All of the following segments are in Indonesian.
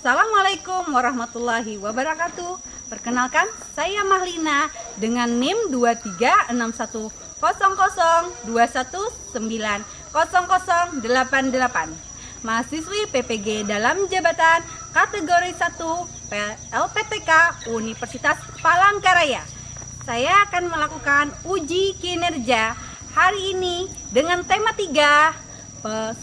Assalamualaikum warahmatullahi wabarakatuh. Perkenalkan, saya Mahlina dengan NIM 236121900088. Mahasiswi PPG dalam jabatan kategori 1 LPTK Universitas Palangkaraya. Saya akan melakukan uji kinerja hari ini dengan tema 3,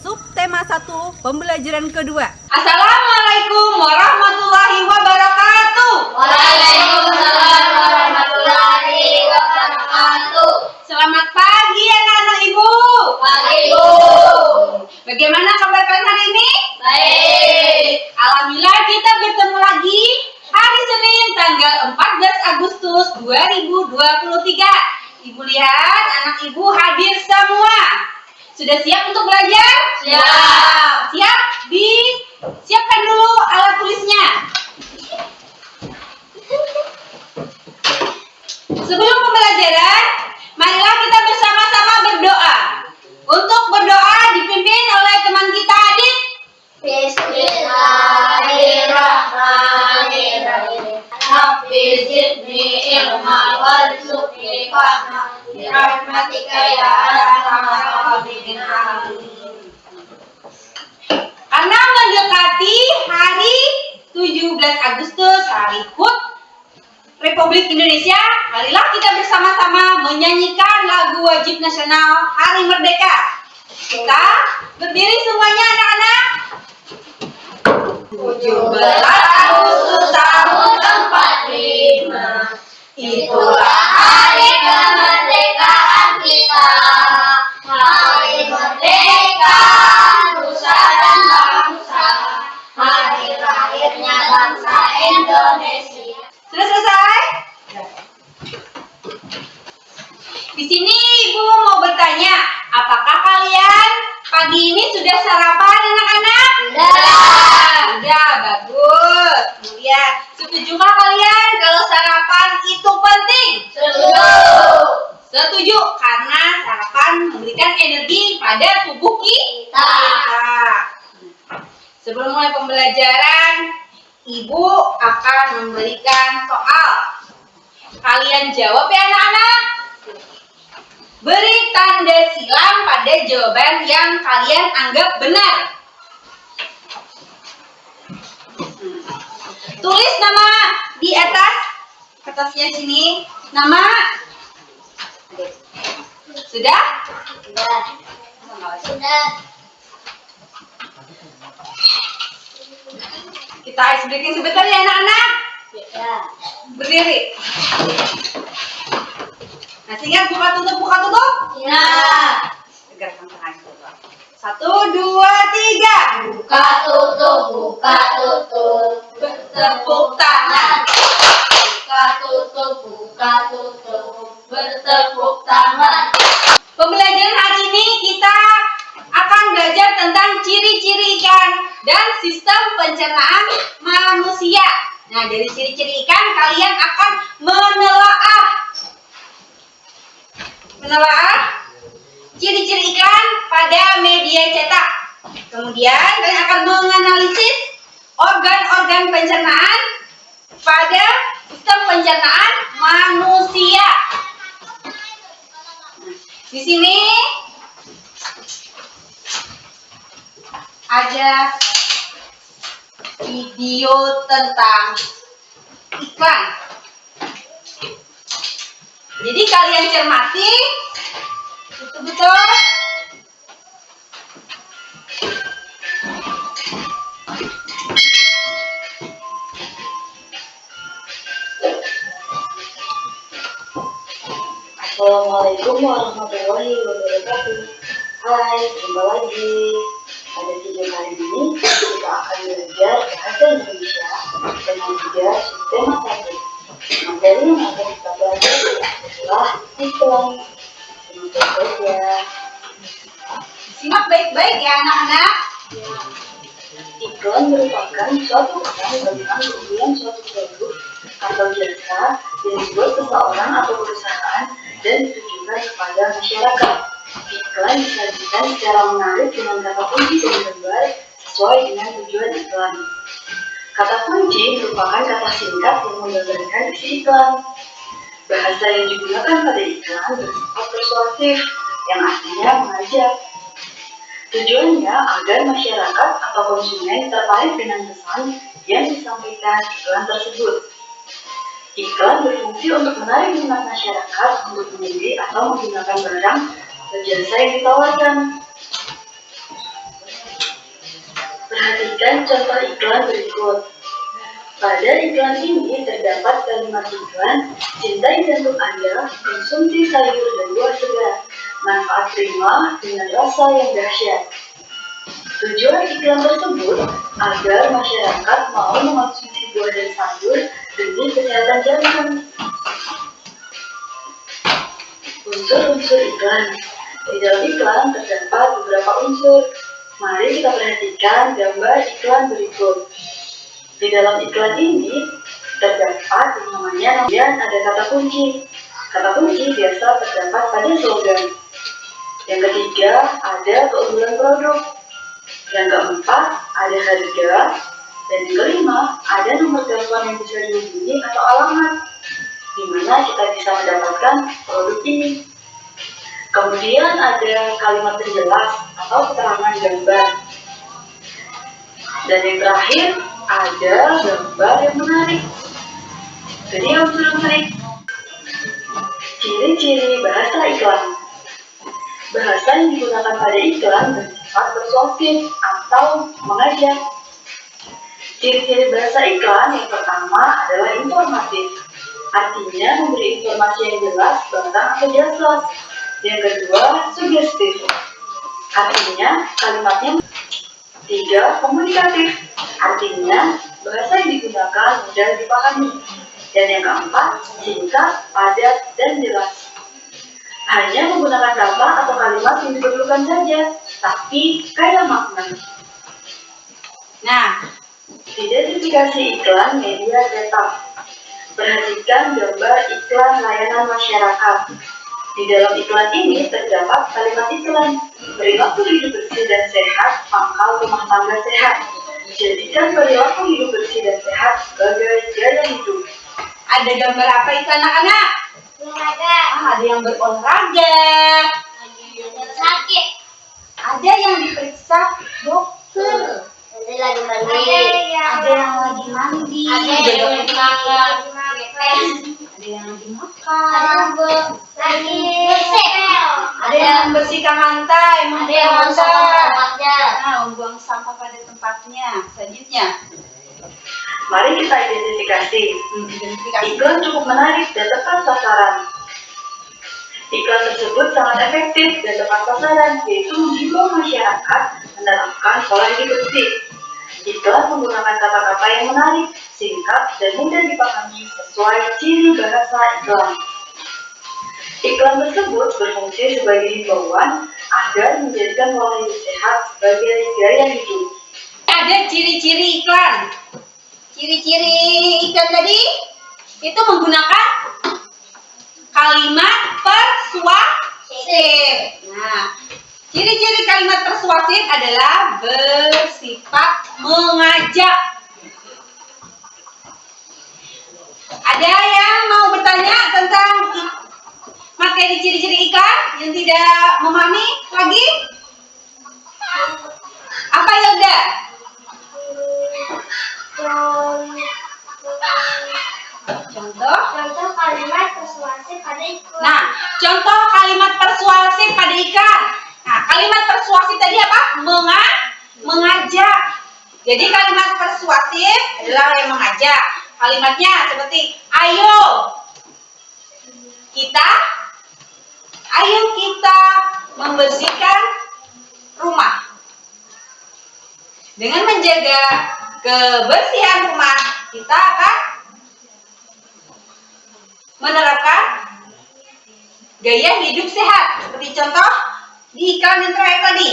subtema 1, pembelajaran kedua. Assalamualaikum warahmatullahi wabarakatuh. Waalaikumsalam warahmatullahi wabarakatuh. Selamat pagi anak-anak Ibu. Pagi Bu. Bagaimana kabar kalian hari ini? Baik. Alhamdulillah kita bertemu lagi hari Senin tanggal 14 Agustus 2023. Ibu lihat anak Ibu hadir semua. Sudah siap untuk belajar? Siap. Siap? Siapkan dulu alat tulisnya. Sebelum pembelajaran, marilah kita bersama-sama berdoa. Untuk berdoa dipimpin oleh teman kita Adit. Bismillahirrahmanirrahim. Rabbi zidni ilma warzuqni fahma birahmatika ya arhamar rahimin. Karena mendekati hari 17 Agustus, hari HUT Republik Indonesia, marilah kita bersama-sama menyanyikan lagu wajib nasional Hari Merdeka. Kita berdiri semuanya anak-anak. 17 Agustus tahun 45, Itulah hari kemerdekaan kita. Hari merdeka nusa dan bangsa. Hari lahirnya bangsa Indonesia. Sudah selesai? Di sini Ibu mau bertanya, apakah kalian pagi ini sudah sarapan anak-anak? Sudah, bagus. Kemudian, setujukah kalian kalau sarapan itu penting? Setuju, karena sarapan memberikan energi pada tubuh kita. Sebelum mulai pembelajaran, Ibu akan memberikan soal. Kalian jawab ya anak-anak. Beri tanda silang pada jawaban yang kalian anggap benar. Tulis nama di atas kertasnya sini. Nama. Sudah? Sudah. Kita ice breaking sebentar ya anak-anak. Ya. Berdiri. Nah, ingat buka tutup. Ya. Gerakan tangan. 1, 2, 3. Buka tutup. Bertepuk tangan. Buka tutup. Bertepuk tangan. Pembelajaran hari ini kita akan belajar tentang ciri-ciri ikan dan sistem pencernaan manusia. Nah, dari ciri-ciri ikan kalian akan menelaah ciri-ciri ikan pada media cetak. Kemudian kalian akan menganalisis organ-organ pencernaan pada sistem pencernaan manusia. Di sini ada video tentang iklan. Jadi kalian cermati betul-betul. Assalamualaikum warahmatullahi wabarakatuh. Hai, jumpa lagi. Pada video kali ini kita akan belajar bahasa Indonesia dengan tiga subtema tadi. Materi yang akan kita pelajari adalah iklan. Semoga saja. Simak baik-baik ya anak-anak. Iklan merupakan suatu pesan tentang keunggulan suatu produk atau jasa yang dibuat seseorang atau perusahaan dan ditujukan kepada masyarakat. Iklan disajikan secara menarik dengan kata kunci dan gambar sesuai dengan tujuan iklan. Kata kunci merupakan kata singkat yang menggambarkan isi iklan. Bahasa yang digunakan pada iklan bersifat persuasif, yang artinya mengajak. Tujuannya agar masyarakat atau konsumen tertarik dengan pesan yang disampaikan iklan tersebut. Iklan berfungsi untuk menarik minat masyarakat untuk membeli atau menggunakan barang atau jasa yang ditawarkan. Perhatikan contoh iklan berikut. Pada iklan ini terdapat kalimat iklan, cintai jantung Anda, konsumsi sayur dan buah segar, manfaat prima dengan rasa yang dahsyat. Tujuan iklan tersebut agar masyarakat mau mengonsumsi buah dan sayur demi kesehatan jantung. Unsur-unsur iklan. Di dalam iklan terdapat beberapa unsur. Mari kita perhatikan gambar iklan berikut. Di dalam iklan ini terdapat yang namanya dan ada kata kunci. Kata kunci biasa terdapat pada slogan. Yang ketiga ada keunggulan produk. Yang keempat ada harga. Dan yang kelima ada nomor telepon yang bisa dihubungi atau alamat di mana kita bisa mendapatkan produk ini. Kemudian ada kalimat penjelas atau keterangan gambar. Dan yang terakhir ada gambar yang menarik. Jadi unsur menarik. Ciri-ciri bahasa iklan. Bahasa yang digunakan pada iklan bersifat persuasif atau mengajak. Ciri-ciri bahasa iklan yang pertama adalah informatif. Artinya memberi informasi yang jelas barang atau jasa. Yang kedua, sugestif. Artinya kalimatnya. Tiga, komunikatif. Artinya bahasa yang digunakan mudah dipahami. Dan yang keempat, singkat, padat, dan jelas. Hanya menggunakan kata atau kalimat yang diperlukan saja, tapi kaya makna. Nah, identifikasi iklan media cetak. Perhatikan gambar iklan layanan masyarakat. Di dalam iklan ini terdapat kalimat iklan, perilaku hidup bersih dan sehat, pangkal rumah tangga sehat. Jadikan perilaku hidup bersih dan sehat sebagai gaya hidup. ada gambar apa itu anak-anak? Olahraga. Ada yang berolahraga. Sakit. Ada yang diperiksa dokter. Ada lagi mandi. Ada yang lagi mandi. Ada yang lagi makan. Ada yang lagi makan. Ada yang lagi bersih. Ada yang membersihkan lantai, Ada yang mau sama tempatnya. Nah, membuang sampah pada tempatnya. Selanjutnya, Mari kita identifikasi. identifikasi. Iklan cukup menarik dan tepat sasaran. Iklan tersebut sangat efektif dan tepat sasaran, yaitu menghimbau masyarakat menerapkan pola hidup bersih. Iklan menggunakan kata-kata yang menarik, singkat, dan mudah dipahami sesuai ciri bahasa iklan. Iklan tersebut berfungsi sebagai himbauan agar menjadikan pola hidup sehat sebagai gaya hidup. Ada ciri-ciri iklan. Ciri-ciri iklan tadi itu menggunakan kalimat persuasif. Nah, ciri-ciri kalimat persuasif adalah bersifat mengajak. Ada yang mau bertanya tentang materi ciri-ciri iklan yang tidak memahami lagi? Apa Yauda? Contoh kalimat persuasif pada iklan. Nah, contoh kalimat persuasif pada iklan. Nah, kalimat persuasif tadi apa? Mengajak. Jadi kalimat persuasif adalah yang mengajak. Kalimatnya seperti ayo kita membersihkan rumah. Dengan menjaga kebersihan rumah, kita akan menerapkan gaya hidup sehat. Seperti contoh di iklan yang terakhir tadi.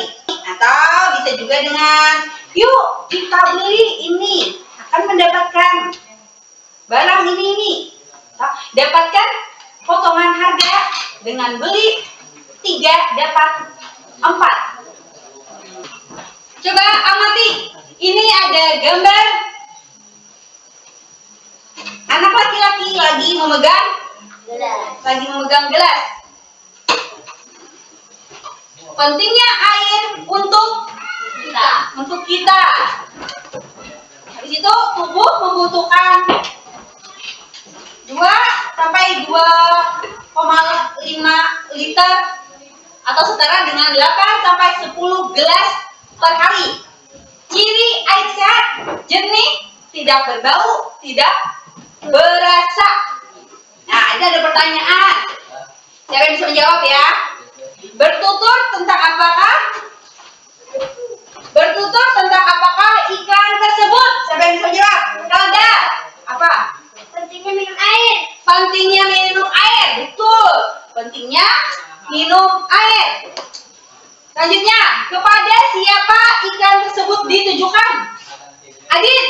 Atau bisa juga dengan, yuk kita beli ini, akan mendapatkan barang ini. Dapatkan potongan harga dengan beli 3 dapat 4. Coba amati, ini ada gambar memegang Gelas. gelas. Pentingnya air untuk kita. Habis itu tubuh membutuhkan 2 sampai 2,5 liter atau setara dengan 8 sampai 10 gelas per hari. Ciri air sehat: jernih, tidak berbau, tidak berasa. Nah, ini ada pertanyaan. Siapa yang bisa menjawab ya? Bertutur tentang apakah? Bertutur tentang apakah ikan tersebut? Siapa yang bisa menjawab? Kalau ada, apa? Pentingnya minum air. Pentingnya minum air. Betul. Pentingnya minum air. Selanjutnya, kepada siapa ikan tersebut ditujukan? Adit?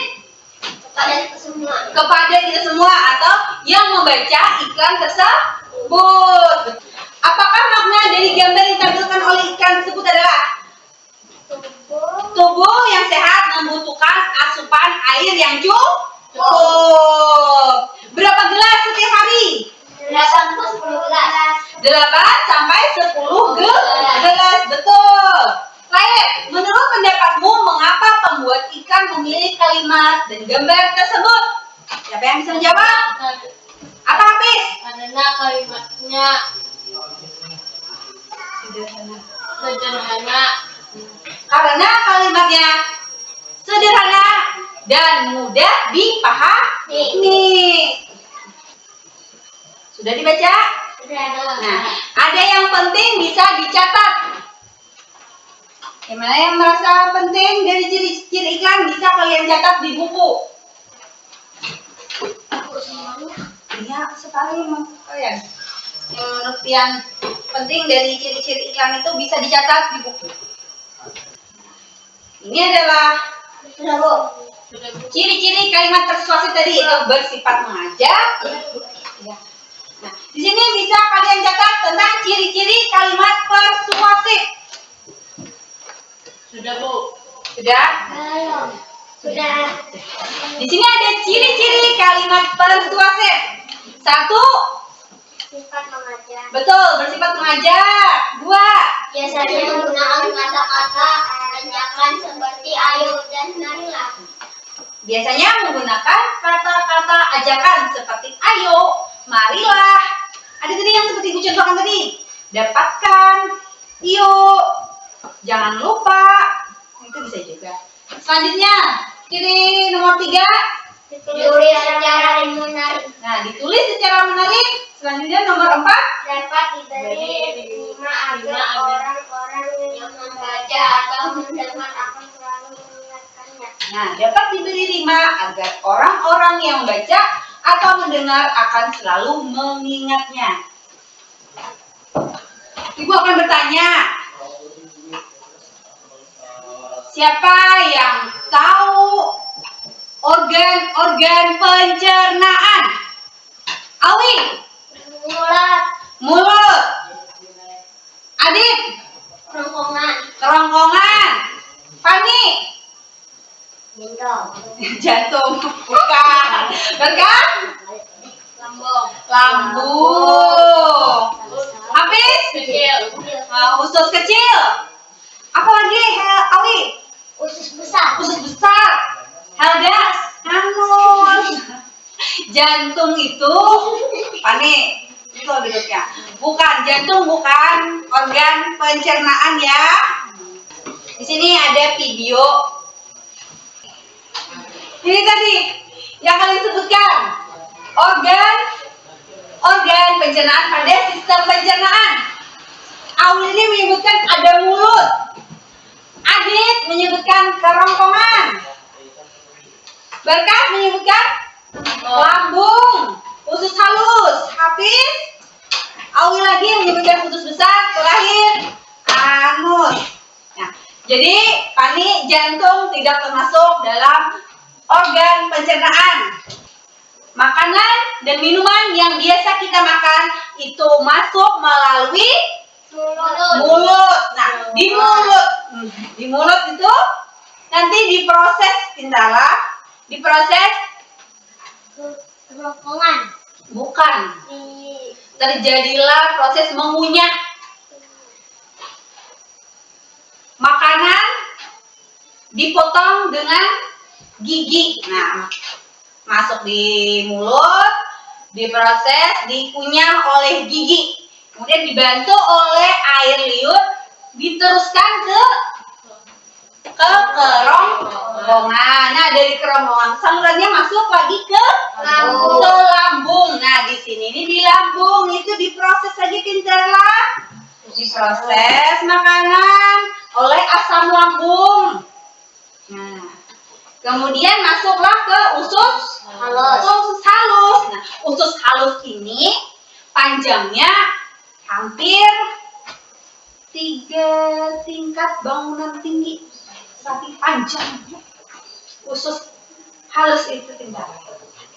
Kepada semua. Kepada kita semua atau yang membaca iklan tersebut. Apakah makna dari gambar yang ditampilkan oleh ikan tersebut adalah tubuh yang sehat membutuhkan asupan air yang cukup. Berapa gelas setiap hari? 8 10 gelas. 8 sampai 10 gelas. Betul. Lain, menurut pendapatmu mengapa pembuat ikan memilih kalimat dan gambar tersebut? Siapa yang bisa menjawab? Apa Hafiz? Karena kalimatnya sederhana. Karena kalimatnya sederhana dan mudah dipahami. Sudah dibaca? Nah, ada yang penting bisa dicatat. Yang mana yang merasa penting dari ciri-ciri iklan bisa kalian catat di buku. Iya, sekali kalian. Yang menurut yang penting dari ciri-ciri iklan itu bisa dicatat di buku. Ini adalah ciri-ciri kalimat persuasif tadi, itu bersifat mengajak. Ya. Nah, di sini bisa kalian catat tentang ciri-ciri kalimat persuasif. Sudah, Bu. Sudah? Sudah. Di sini ada ciri-ciri kalimat persuasif. 1, Sifat mengajak. betul, bersifat mengajak. 2, Biasanya menggunakan kata-kata ajakan seperti ayo dan marilah. biasanya menggunakan kata-kata ajakan seperti ayo, marilah. Ada tadi yang seperti ibu contohkan tadi. Dapatkan, yuk, jangan lupa. Itu bisa juga. Selanjutnya, ciri nomor 3. Ditulis secara menarik. Nah, ditulis secara menarik. Selanjutnya nomor 4. Dapat diberi 5 agar orang-orang yang membaca atau mendengar akan selalu mengingatkannya. Nah, dapat diberi 5 agar orang-orang yang membaca atau mendengar akan selalu mengingatnya. Ibu akan bertanya, siapa yang tahu organ-organ pencernaan? Awi, mulut. Adit, kerongkongan. Fani, jantung. Bukan. Berkan? Lambung. Habis? Usus kecil. Apa lagi, Awi? Usus besar. Usus besar. Helda, anus. Jantung itu, Fani, itu bentuknya. Bukan, jantung bukan organ pencernaan ya. Di sini ada video. Ini tadi yang kalian sebutkan. Organ pencernaan pada sistem pencernaan. Aul ini menyebutkan ada mulut. Adit menyebutkan kerongkongan. Berkat menyebutkan lambung, usus halus. Hafiz, Awi lagi menyebutkan usus besar. Terakhir anus. Nah, jadi Fani, jantung tidak termasuk dalam organ pencernaan. Makanan dan minuman yang biasa kita makan itu masuk melalui mulut. Nah, di mulut itu nanti diproses, diproses Kerongkongan. Bukan. Terjadilah proses mengunyah. Makanan dipotong dengan gigi. Nah, masuk di mulut, diproses, dikunyah oleh gigi. Kemudian dibantu oleh air liur, diteruskan ke kerongkongan. Nah, dari kerongkongan salurannya masuk lagi ke lambung. Nah, di sini ini di lambung itu diproses lagi pinterlah. Diproses makanan oleh asam lambung. Nah, kemudian masuklah ke usus halus. Usus halus. Nah, usus halus ini panjangnya hampir 3 tingkat bangunan tinggi. Saking panjangnya usus halus itu tingkat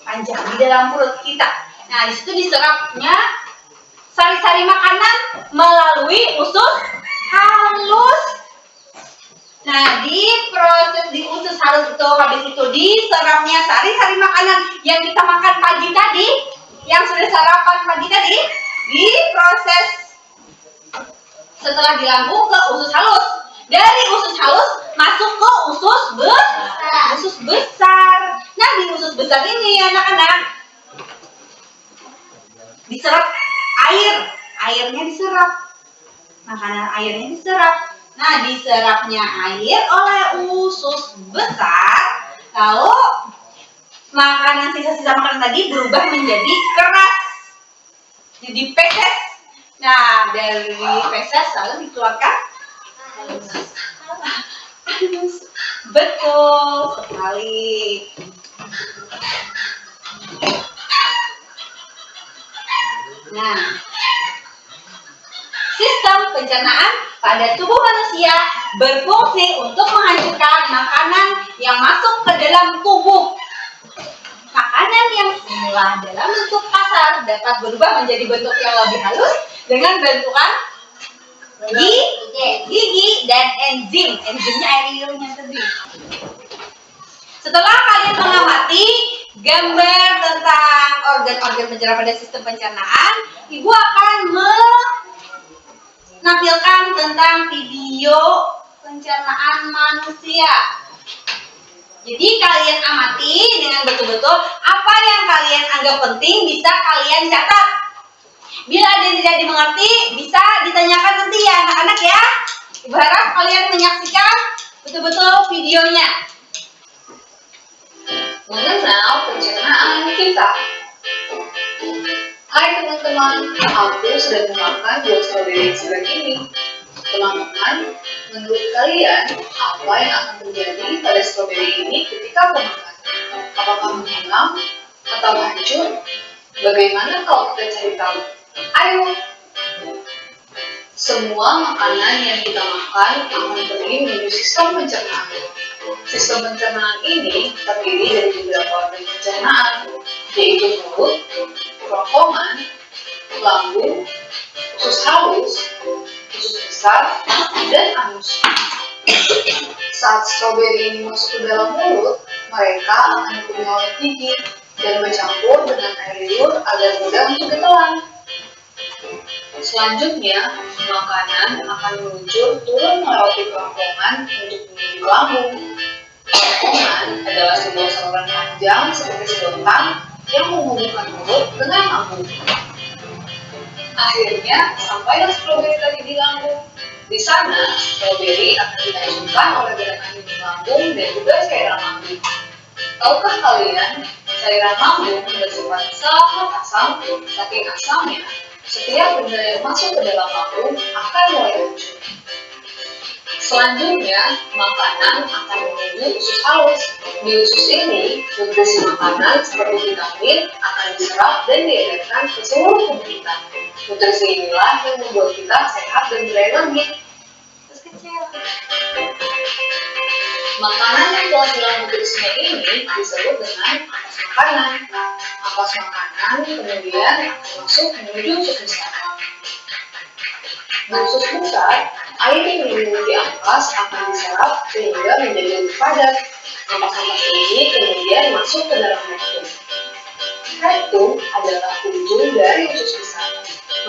panjang di dalam perut kita. Nah, di situ diserapnya sari-sari makanan melalui usus halus. Nah, diproses di usus halus itu, habis itu diserapnya sari-sari makanan yang kita makan pagi tadi, yang sudah sarapan pagi tadi, diproses setelah di lambung ke usus halus. Dari usus halus masuk ke usus besar. Nah, di usus besar ini anak-anak diserap airnya diserap. Makanan airnya diserap. Nah, diserapnya air oleh usus besar, lalu makanan sisa-sisa makanan tadi berubah menjadi keras. Jadi feses. Nah, dari feses lalu dikeluarkan halus. Betul sekali. Nah, sistem pencernaan pada tubuh manusia berfungsi untuk menghancurkan makanan yang masuk ke dalam tubuh. Makanan yang semula dalam bentuk kasar dapat berubah menjadi bentuk yang lebih halus dengan bentukan gigi dan enzim. Enzimnya air liurnya tadi. Setelah kalian mengamati gambar tentang organ-organ pencernaan pada sistem pencernaan, Ibu akan menampilkan tentang video pencernaan manusia. Jadi kalian amati dengan betul-betul apa yang kalian anggap penting bisa kalian catat. Bila ada yang tidak dimengerti, bisa ditanyakan nanti ya anak-anak ya. Ibu harap kalian menyaksikan betul-betul videonya. Mengenal pencernaan kita. Hai teman-teman, aku sudah memakan buah stroberi segar ini. Teman-teman, menurut kalian apa yang akan terjadi pada stroberi ini ketika memakan? Apakah menghilang atau hancur? Bagaimana kalau kita cari tahu? Ayo! Semua makanan yang kita makan akan pergi menuju sistem pencernaan. Sistem pencernaan ini terdiri dari beberapa organ pencernaan, yaitu mulut, kerongkongan, lambung, usus halus, usus besar, dan anus. Saat stroberi ini masuk ke dalam mulut, mereka akan dikunyah oleh gigi dan bercampur dengan air liur agar mudah untuk ditelan. Selanjutnya, makanan akan meluncur turun melewati kerongkongan untuk menuju lambung. Kerongkongan adalah sebuah saluran panjang seperti sedotan yang menghubungkan mulut dengan lambung. Akhirnya, sampailah stroberi tadi di lambung. Di sana, stroberi akan dihancurkan oleh gerakan di lambung dan juga cairan lambung. Tahukah kalian, cairan lambung bersifat sangat asam, saking asamnya, setiap benda yang masuk ke dalam lambung akan mulai hancur. Selanjutnya, makanan akan menuju usus halus. Di usus ini, nutrisi makanan seperti vitamin akan diserap dan diedarkan ke seluruh tubuh kita. Nutrisi inilah yang membuat kita sehat dan berenergi. Terus kecil. Makanan yang telah hilang nutrisinya ini disebut dengan ampas makanan. Ampas makanan kemudian akan masuk menuju usus besar. Di usus besar, air yang dimiliki ampas akan diserap sehingga menjadi lebih padat. Ampas-ampas ini kemudian masuk ke dalam lambung. Mereka itu adalah ujung dari usus besar.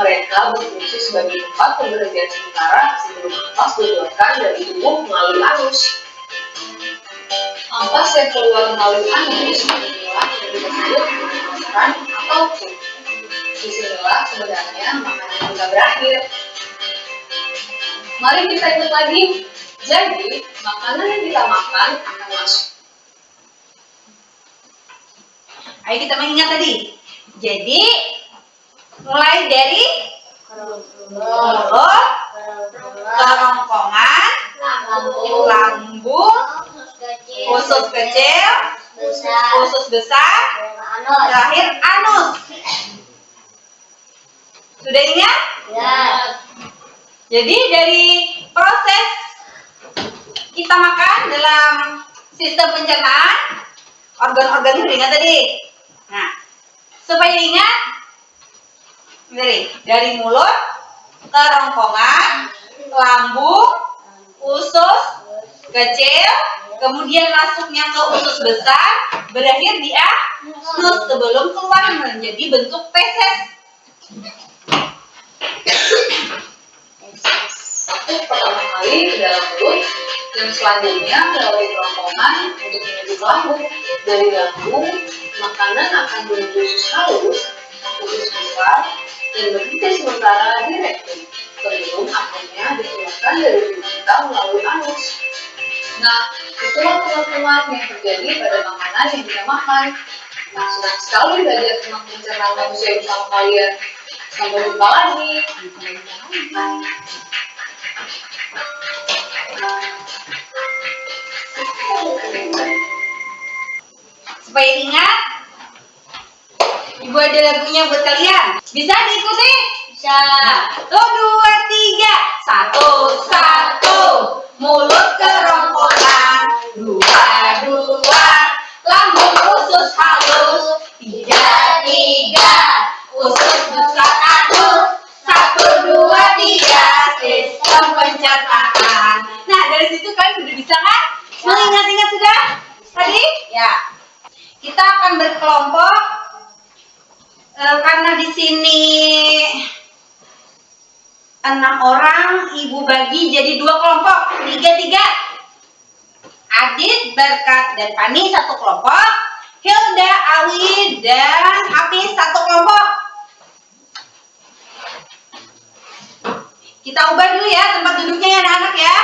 Mereka berfungsi sebagai tempat pemberhentian sementara sebelum ampas dikeluarkan dari tubuh melalui anus. Ampas yang keluar melalui anus inilah yang disebut pemasaran atau tube. Disinilah sebenarnya makanan kita berakhir. Mari kita ingat lagi. Jadi, makanan yang kita makan akan masuk. Ayo kita mengingat tadi. Jadi mulai dari mulut, kerongkongan, lambung, usus kecil, usus besar, terakhir anus. Sudah ingat? Jadi dari proses kita makan dalam sistem pencernaan, organ-organnya udah ingat tadi. Nah, supaya ingat, dari mulut, kerongkongan, lambung, usus kecil, kemudian masuknya ke usus besar, berakhir di anus sebelum keluar menjadi bentuk feses. Pertama kali ke dalam mulut, dan selanjutnya melalui kerongkongan untuk menuju ke lambung. Dari lambung, makanan akan menuju usus halus, usus besar, dan berhenti sementara di rektum sebelum akhirnya dikeluarkan dari tubuh kita melalui anus. Nah, itulah teman-teman yang terjadi pada makanan yang kita makan. Nah, senang sekali belajar tentang pencernaan manusia bersama kalian. Sampai jumpa lagi. Supaya ingat, Ibu ada lagunya buat kalian. Bisa diikuti? Bisa. 1, 2, 3. 1, 1. Mulut kerongkongan. 2, 2. Lambung usus halus. 3, 3. Usus besar anus. 1, 2, 3. Sistem pencernaan. Nah, dari situ kalian udah bisa kan? Mengingat-ingat sudah? Tadi? Ya. Kita akan berkelompok karena di sini 6 orang, Ibu bagi jadi 2 kelompok, 3-3. Adit, Berkat, dan Fani 1 kelompok, Hilda, Awi, dan Hafiz 1 kelompok. Kita ubah dulu ya tempat duduknya ya anak-anak ya.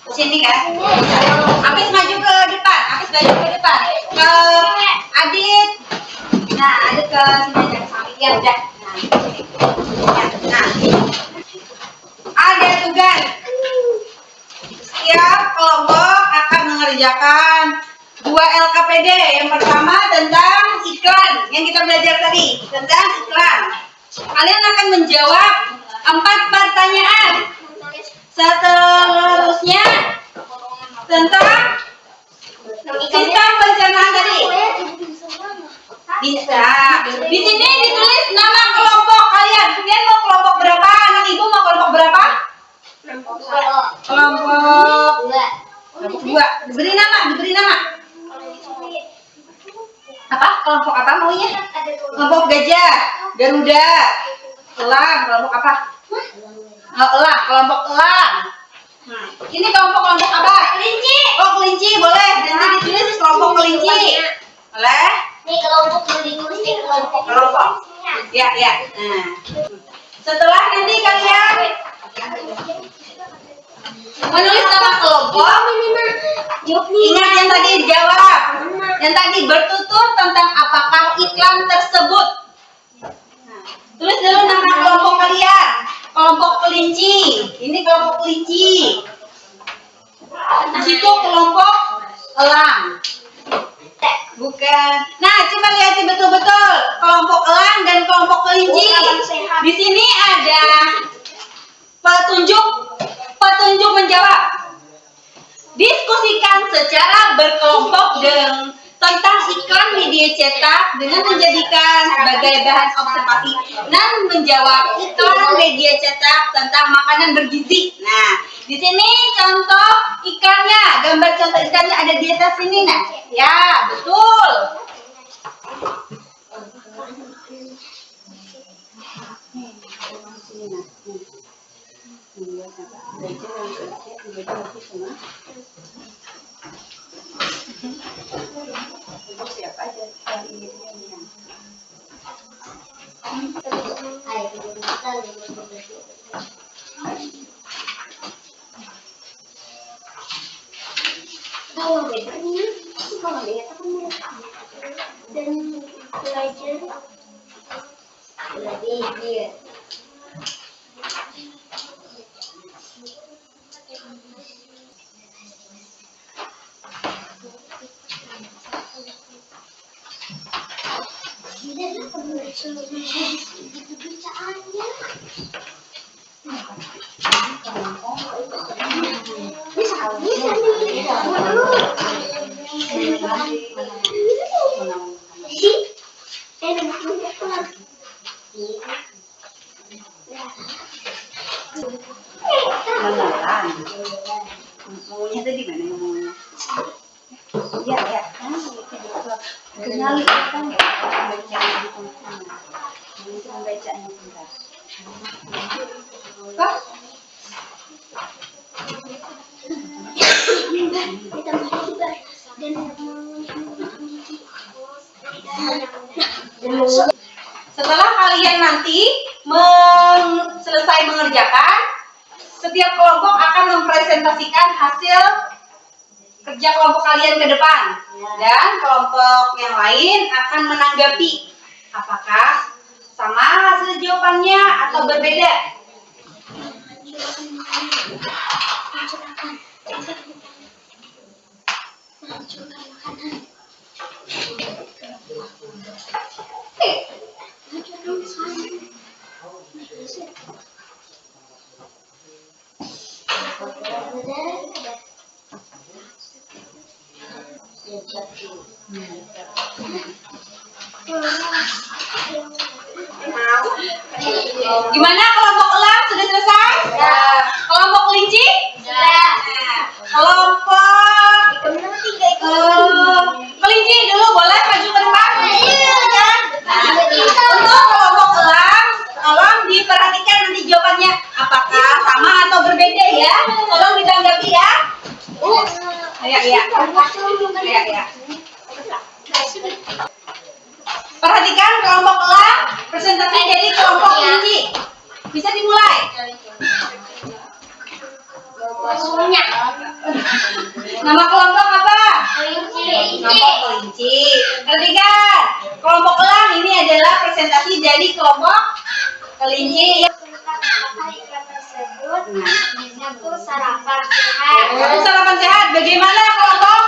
Ke sini kan? Hafiz maju ke depan, Hafiz maju ke depan. Ke Adit. Nah, Adit ke sini aja ke samping ya udah. Nah, ada tugas. Setiap kelompok akan mengerjakan 2 LKPD. Yang pertama tentang iklan yang kita belajar tadi, tentang iklan. Kalian akan menjawab 4 pertanyaan. Seterusnya tentang sistem pencernaan tadi. Bisa. Di sini ditulis nama kelompok kalian. Kalian mau kelompok berapa? Anak ibu mau kelompok berapa? Kelompok 2. Diberi nama. Apa? Kelompok apa maunya? Kelompok gajah, Garuda, elang. Kelompok apa? Elang. Kelompok elang. Nah, ini kelompok apa? Kelinci. Oh, kelinci boleh. Nanti ditulis kelompok kelinci. Boleh? Ini kelompok kelinci, kelompok. Ya. Nah. Setelah nanti kalian menulis nama kelompok, ingat yang tadi dijawab. Yang tadi bertutur tentang apakah iklan tersebut. Nah, tulis dulu nama kelompok kalian. Kelompok kelinci. Ini kelompok kelinci. Di situ kelompok elang. Bukan. Nah, coba lihat betul-betul kelompok elang dan kelompok kelinci. Di sini ada petunjuk menjawab. Diskusikan secara berkelompok tentang iklan media cetak dengan menjadikan sebagai bahan observasi dan menjawab iklan media cetak tentang makanan bergizi. Nah, di sini contoh iklannya, gambar contoh iklannya ada di atas sini. Nah, ya betul. Untuk siapa aja kali ini yang Ayo kita kalau bedanya kalau lihat apa dan belajar lebih dia mengenalan. Maunya tadi mana yang maunya? Ya, ya. Kenali apa nggak? Bacaan di komputer. Ini cuma bacaannya bentar. Kok? Setelah kalian nanti selesai mengerjakan, setiap kelompok akan mempresentasikan hasil kerja kelompok kalian ke depan, dan kelompok yang lain akan menanggapi apakah sama hasil jawabannya atau berbeda. Gimana kelompok elang sudah selesai? Kelompok kelinci? Nah, kelompok kelinci dulu boleh maju ke depan? Untuk kelompok elang, tolong diperhatikan nanti jawabannya apakah sama atau berbeda ya. Tolong ditanggapi ya. Ya. Perhatikan kelompok elang, presentasi jadi kelompok kelinci. Bisa dimulai. Nama kelompok apa? Kelompok kelinci. Perhatikan, kelompok elang ini adalah presentasi dari kelompok kelinci. Satu sarapan sehat. Sarapan sehat. Bagaimana kelompok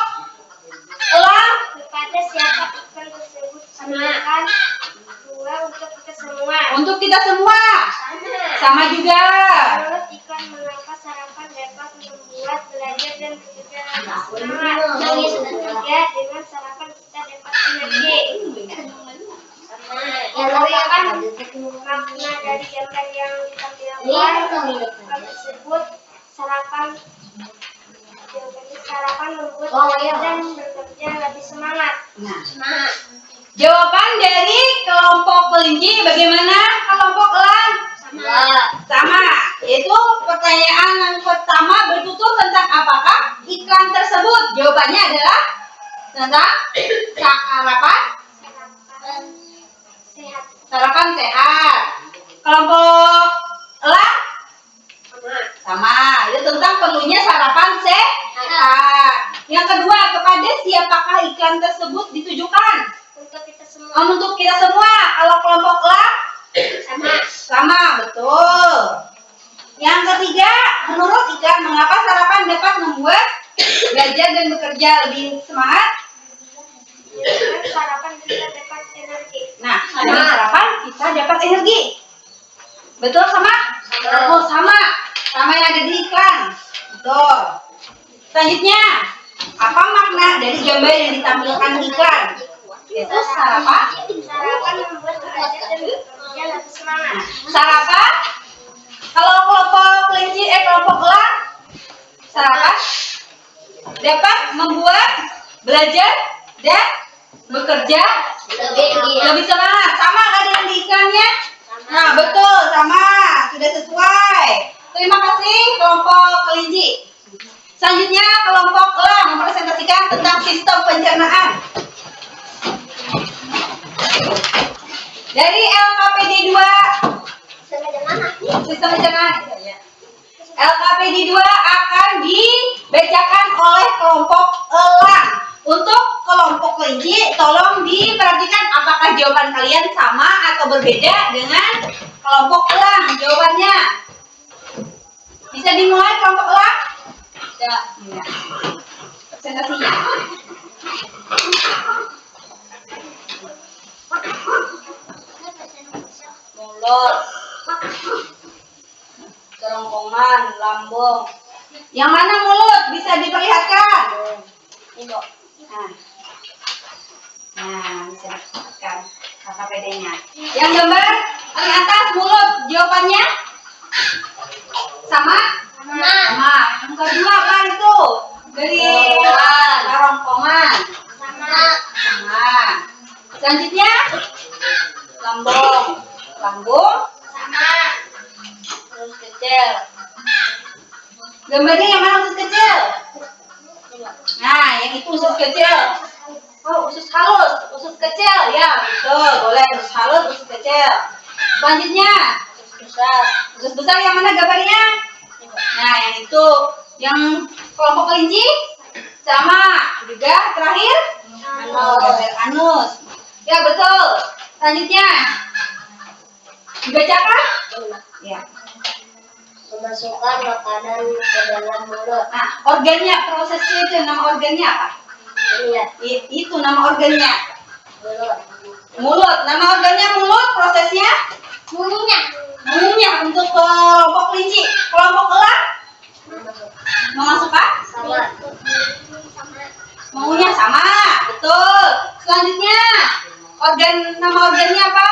elang? Kepada siapa ikan tersebut makan? Dua untuk kita semua. Untuk kita semua. Sama juga. Menurut ikan mengapa sarapan dapat membuat belajar dan bekerja lebih semangat? Ketiga, dengan sarapan kita dapat energi. Yang sarapan makna dari gambar yang ditampilkan tersebut sarapan membuat belajar dan bekerja lebih semangat. Nah, jawaban dari kelompok kelinci bagaimana kelompok elang? Sama. Yaitu pertanyaan yang pertama bertutur tentang apakah iklan tersebut. Jawabannya adalah tentang sarapan Sehat. sarapan sehat. Kelompok elang sama. Itu tentang perlunya sarapan sehat. Yang kedua, kepada siapakah iklan tersebut ditujukan? Untuk kita semua. Untuk kita semua. Kalau kelompok elang sama, betul. Yang ketiga, menurut iklan mengapa sarapan dapat membuat belajar dan bekerja lebih semangat? Dengan sarapan kita dapat energi. Nah, dengan sarapan kita dapat energi. Betul sama? Oh, sama. Sama yang ada di iklan. Betul. Selanjutnya, apa makna dari gambar yang ditampilkan di iklan? Yaitu sarapan. Sarapan membuat belajar dan bekerja lebih semangat. Sarapan. Kalau kelompok kelinci, kelompok elang, sarapan dapat membuat belajar dan bekerja lebih semangat. Sama kan dengan di iklannya? Nah, betul, sama. Sudah sesuai. Terima kasih kelompok kelinci. Selanjutnya kelompok elang mempresentasikan tentang sistem pencernaan. Dari LKPD 2, sistem pencernaan. LKPD 2 akan dibacakan oleh kelompok elang. Untuk kelompok kelinci, tolong diperhatikan apakah jawaban kalian sama atau berbeda dengan kelompok elang. Jawabannya bisa dimulai kelompok elang? Ya. Presentasinya. Mulut, kerongkongan, lambung. Yang mana mulut? Bisa diperlihatkan? Nah, bisa diperlihatkan KKPD-nya. Yang gambar paling atas mulut, jawabannya sama? Sama. Yang kedua apa itu? Dari kerongkongan. Sama. Selanjutnya lambung. Lambung sama. Usus kecil. Gambarnya yang mana usus kecil? Nah, yang itu usus kecil. Oh, usus halus, usus kecil. Ya, betul. Boleh usus halus, usus kecil. Selanjutnya usus besar. Usus besar yang mana gambarnya? Nah, yang itu. Yang kelompok kelinci sama. Juga terakhir anus. Ya, betul. Selanjutnya dibacakan? Ya. Memasukkan makanan ke dalam mulut. Nah, organnya, prosesnya itu nama organnya apa? Iya. Itu nama organnya. Mulut. Mulut. Nama organnya mulut, prosesnya? Mulutnya untuk kelompok kelinci. Kelompok elang? Memasukkan? Sama. Maunya sama. Betul. Selanjutnya, nama organnya apa?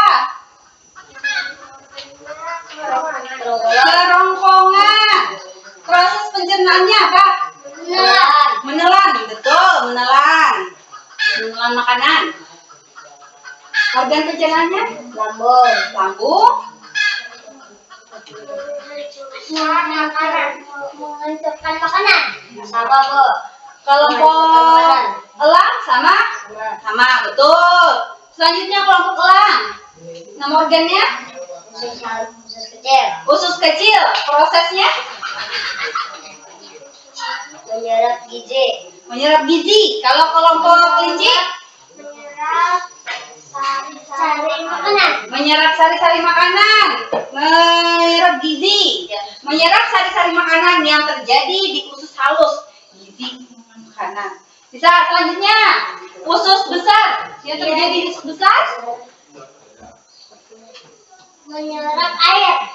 Kerongkongan. Proses pencernaannya apa? Menelan. Betul, menelan. Menelan makanan. Organ pencernaannya? Lambung. Lambung. Mengencurkan makanan. Sama, Bu. Kelompok elang sama? Sama, betul. Selanjutnya kelompok elang. Nama organnya? Usus kecil. Usus kecil. Prosesnya? Menyerap gizi. Menyerap gizi. Kalau kelompok kelinci? Menyerap sari makanan. Menyerap sari-sari makanan. Menyerap gizi. Menyerap sari-sari makanan yang terjadi di usus halus. Gizi makanan. Bisa selanjutnya. Usus besar. Yang terjadi di usus besar? Menyerap air.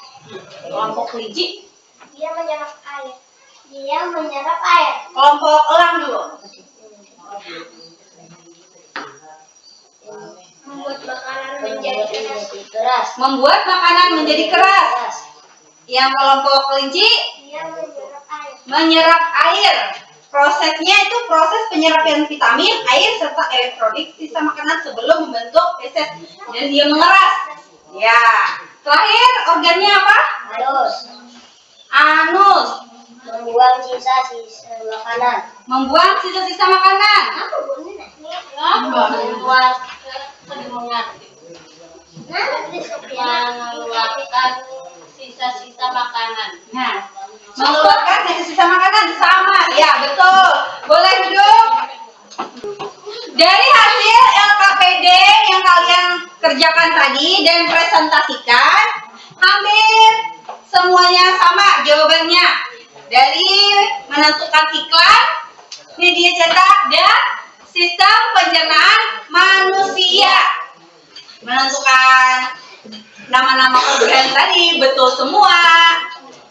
Kelompok kelinci. Dia menyerap air. Kelompok elang dulu. Membuat makanan menjadi keras. Membuat makanan menjadi keras. Yang kelompok kelinci Dia menyerap air. menyerap air. Prosesnya itu proses penyerapan vitamin, air serta elektrolit sisa makanan sebelum membentuk feses dan dia mengeras. Ya. Terakhir organnya apa? Anus. Membuang sisa-sisa makanan. Membuang sisa-sisa makanan. Membuat kandungan. Mengeluarkan sisa-sisa makanan. Nah, mengeluarkan sisa-sisa makanan sama. Ya, betul. Boleh duduk. Dari hasil LKPD yang kalian kerjakan tadi dan presentasikan, hampir semuanya sama jawabannya. Dari menentukan iklan, media cetak, dan sistem pencernaan manusia. Menentukan nama-nama organ tadi betul semua.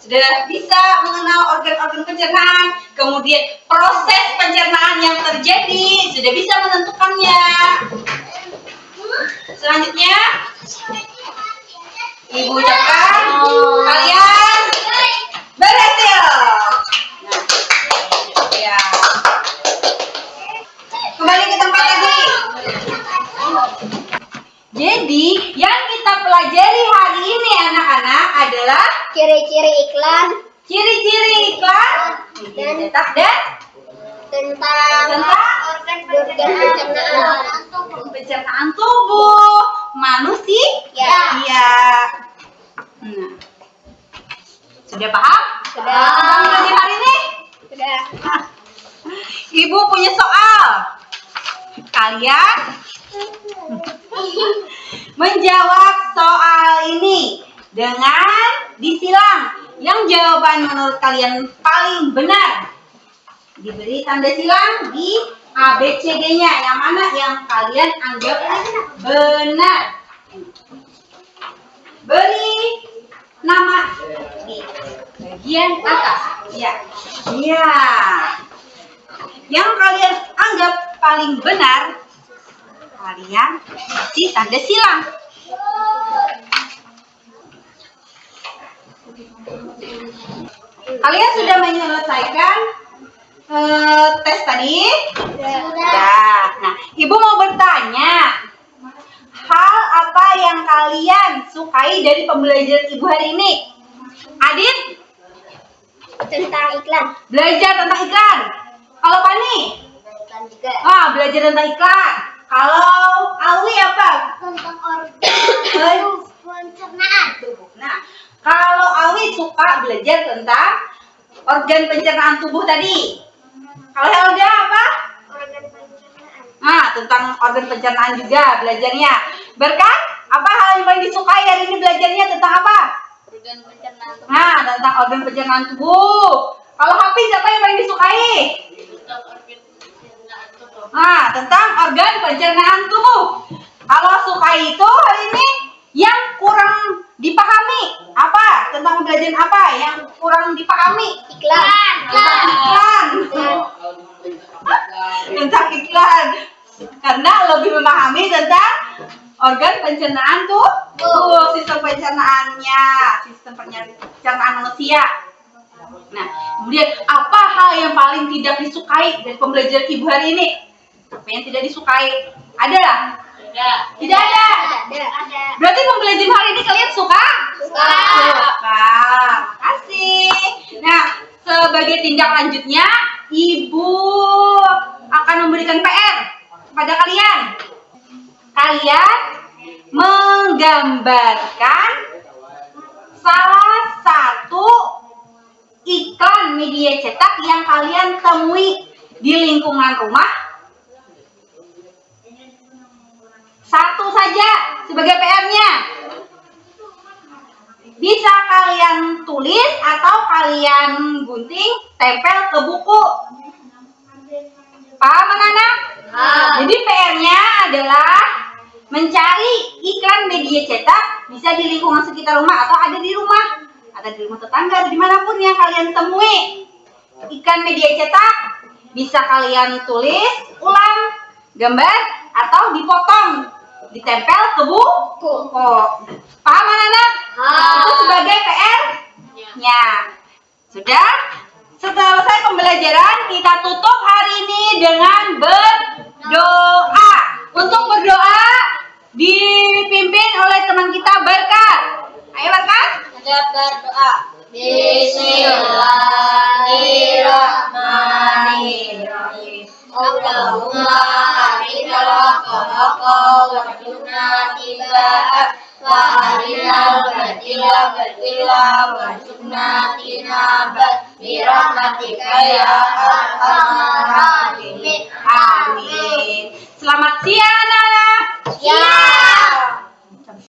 Sudah bisa mengenal organ-organ pencernaan, kemudian proses pencernaan yang terjadi, sudah bisa menentukannya. Selanjutnya, Ibu ucapkan kalian berhasil. Nah, ya. Kembali ke tempat lagi. Jadi, yang kita pelajari hari ini anak-anak adalah Ciri-ciri iklan Ciri-ciri iklan media cetak dan Tentang organ pencernaan tubuh manusia. Iya. Nah, sudah paham? Sudah. Tentang belajar hari ini? Sudah. Ibu punya soal. Kalian menjawab soal ini dengan disilang yang jawaban menurut kalian paling benar. Diberi tanda silang di ABCD-nya. Yang mana yang kalian anggap benar. Beri nama di bagian atas. Ya. Ya. Yang kalian anggap paling benar, kalian kasih tanda silang. Kalian sudah menyelesaikan tes tadi? Sudah. Nah, Ibu mau bertanya, hal apa yang kalian sukai dari pembelajaran Ibu hari ini? Adit? Tentang iklan. Belajar tentang iklan. Kalau Pani? Iklan juga. Belajar tentang iklan. Kalau Alwi apa? Tentang organ pencernaan. Nah, kalau Alwi suka belajar tentang organ pencernaan tubuh tadi. Kalau Helga apa? Organ pencernaan. Nah, tentang organ pencernaan juga belajarnya. Berkat, apa hal yang paling disukai hari ini belajarnya tentang apa? Organ pencernaan tubuh. Nah, tentang organ pencernaan tubuh. Kalau Hafiz, siapa yang paling disukai? Nah, tentang organ pencernaan tubuh. Kalau sukai itu hari ini yang kurang dipahami apa? Tentang pembelajaran apa yang kurang dipahami? Iklan. Tentang iklan. Tentang iklan. Karena lebih memahami tentang organ pencernaan tubuh, sistem pencernaannya, sistem pencernaan manusia. Nah, kemudian apa hal yang paling tidak disukai dari pembelajaran Ibu hari ini? Apa yang tidak disukai? Ada lah? Tidak ada. Ada. Berarti pembelajaran hari ini kalian suka? Suka. Kasih. Nah, sebagai tindak lanjutnya, Ibu akan memberikan PR kepada kalian. Kalian menggambarkan salah satu iklan media cetak yang kalian temui di lingkungan rumah. Satu saja sebagai PR-nya. Bisa kalian tulis atau kalian gunting, tempel ke buku. Paham anak-anak? Jadi PR-nya adalah mencari iklan media cetak bisa di lingkungan sekitar rumah atau ada di rumah. Ada di rumah tetangga, dimanapun yang kalian temui iklan media cetak, bisa kalian tulis ulang gambar atau dipotong, ditempel ke buku. Paham anak-anak? Itu sebagai PR-nya. Sudah? Selesai pembelajaran, kita tutup hari ini dengan berdoa. Untuk berdoa dipimpin oleh teman kita Berkat. Ayo Berkat. Berdoa. Bismillahirrahmanirrahim. Allahumma arinal haqqa warzuqna ittiba'ah wa arinal batila batila warzuqna tinabah birahmatika ya arhamar rahimin. Amin. Selamat siang.